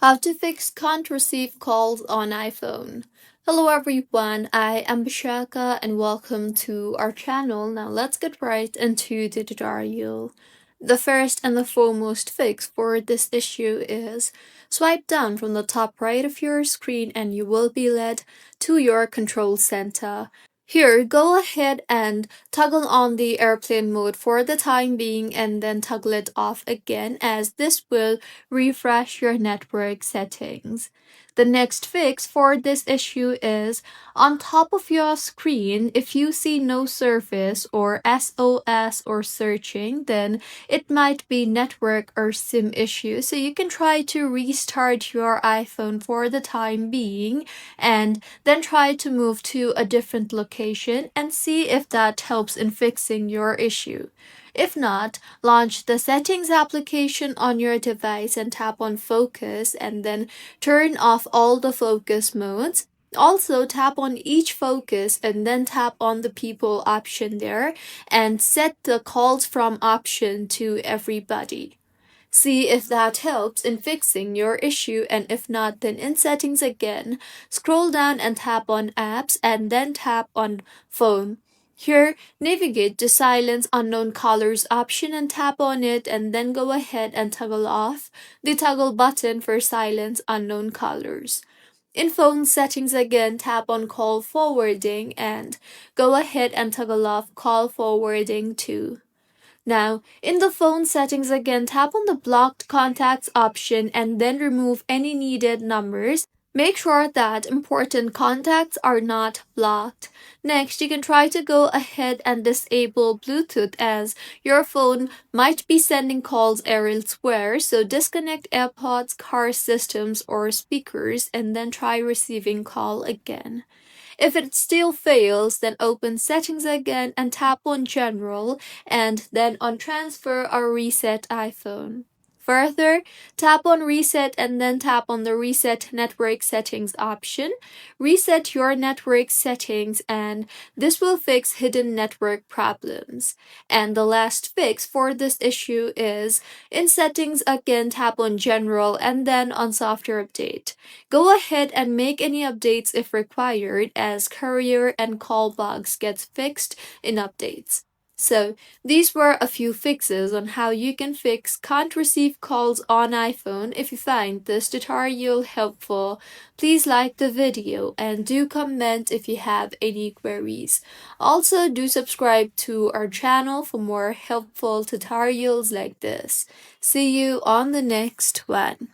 How to fix can't receive calls on iPhone. Hello everyone, I am Bishaka and welcome to our channel. Now let's get right into the tutorial. The first and the foremost fix for this issue is swipe down from the top right of your screen and you will be led to your control center. Here, go ahead and toggle on the airplane mode for the time being and then toggle it off again as this will refresh your network settings. The next fix for this issue is on top of your screen, if you see no service or SOS or searching, then it might be network or SIM issue. So you can try to restart your iPhone for the time being and then try to move to a different location and see if that helps in fixing your issue. If not, launch the settings application on your device and tap on focus and then turn off all the focus modes. Also, tap on each focus and then tap on the people option there and set the calls from option to everybody. See if that helps in fixing your issue, and if not, then in settings again, scroll down and tap on apps and then tap on phone. Here, navigate to silence unknown callers option and tap on it and then go ahead and toggle off the toggle button for silence unknown callers. In phone settings again, tap on call forwarding and go ahead and toggle off call forwarding too. Now, in the phone settings again, tap on the blocked contacts option and then remove any needed numbers. Make sure that important contacts are not blocked. Next, you can try to go ahead and disable Bluetooth as your phone might be sending calls elsewhere. So disconnect AirPods, car systems, or speakers and then try receiving call again. If it still fails, then open settings again and tap on general and then on transfer or reset iPhone. Further, tap on reset and then tap on the reset network settings option. Reset your network settings and this will fix hidden network problems. And the last fix for this issue is in settings again tap on general and then on software update. Go ahead and make any updates if required as courier and call bugs gets fixed in updates. So, these were a few fixes on how you can fix can't receive calls on iPhone. If you find this tutorial helpful, please like the video and do comment if you have any queries. Also, do subscribe to our channel for more helpful tutorials like this. See you on the next one.